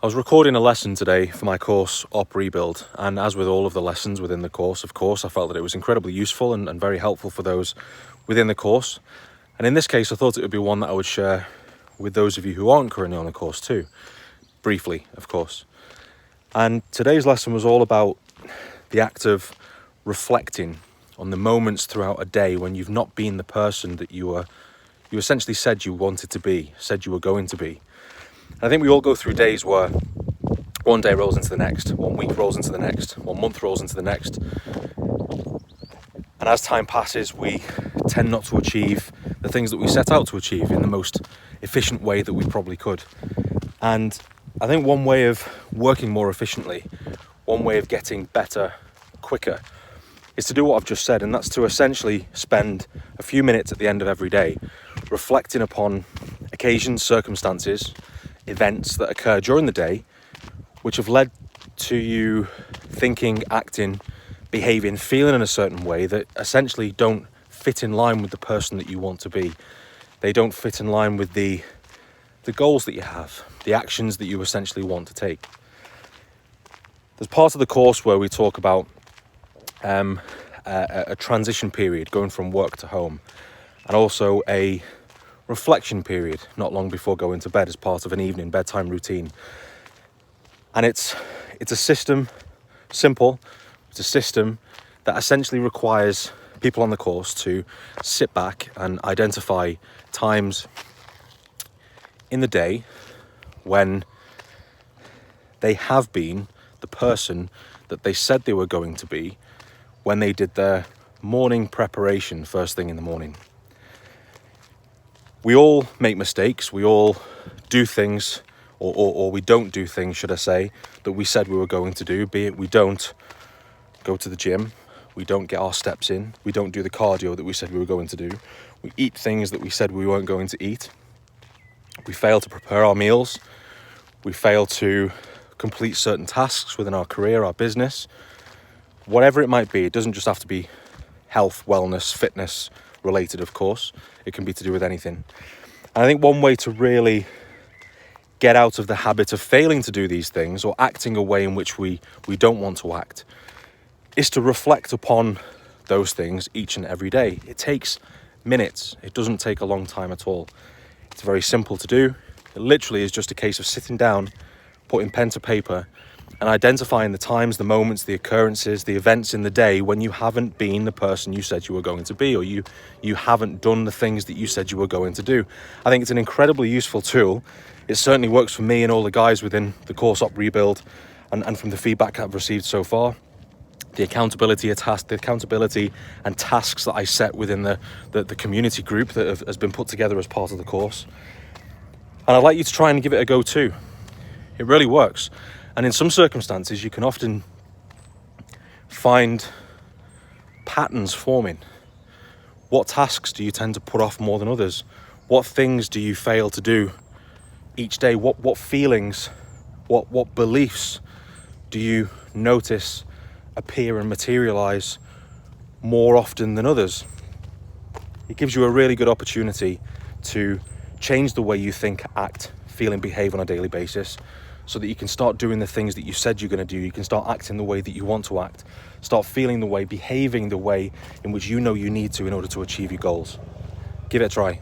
I was recording a lesson today for my course Op Rebuild, and as with all of the lessons within the course, of course, I felt that it was incredibly useful and very helpful for those within the course. And in this case, I thought it would be one that I would share with those of you who aren't currently on the course too, briefly, of course. And today's lesson was all about the act of reflecting on the moments throughout a day when you've not been the person that you essentially said you wanted to be, said you were going to be. I think we all go through days where one day rolls into the next, 1 week rolls into the next, 1 month rolls into the next. And as time passes, we tend not to achieve the things that we set out to achieve in the most efficient way that we probably could. And I think one way of working more efficiently, one way of getting better, quicker, is to do what I've just said, and that's to essentially spend a few minutes at the end of every day reflecting upon occasions, circumstances, events that occur during the day which have led to you thinking, acting, behaving, feeling in a certain way that essentially don't fit in line with the person that you want to be. They don't fit in line with the goals that you have, the actions that you essentially want to take. There's part of the course where we talk about a transition period going from work to home, and also a reflection period not long before going to bed as part of an evening bedtime routine. And it's a system, simple, it's a system that essentially requires people on the course to sit back and identify times in the day when they have been the person that they said they were going to be when they did their morning preparation first thing in the morning. We all make mistakes, we all do things, or we don't do things, should I say, that we said we were going to do, be it we don't go to the gym, we don't get our steps in, we don't do the cardio that we said we were going to do, we eat things that we said we weren't going to eat, we fail to prepare our meals, we fail to complete certain tasks within our career, our business, whatever it might be. It doesn't just have to be health, wellness, fitness related, of course. It can be to do with anything. And I think one way to really get out of the habit of failing to do these things or acting a way in which we don't want to act is to reflect upon those things each and every day. It takes minutes. It doesn't take a long time at all. It's very simple to do. It literally is just a case of sitting down, putting pen to paper, and identifying the times, the moments, the occurrences, the events in the day when you haven't been the person you said you were going to be, or you haven't done the things that you said you were going to do. I think it's an incredibly useful tool. It certainly works for me and all the guys within the course Op Rebuild, and from the feedback I've received so far. The accountability and tasks that I set within the community group that has been put together as part of the course. And I'd like you to try and give it a go too. It really works. And in some circumstances, you can often find patterns forming. What tasks do you tend to put off more than others? What things do you fail to do each day? What feelings, what beliefs do you notice appear and materialize more often than others? It gives you a really good opportunity to change the way you think, act, feel and behave on a daily basis, so that you can start doing the things that you said you're going to do. You can start acting the way that you want to act, start feeling the way, behaving the way in which you know you need to in order to achieve your goals. Give it a try.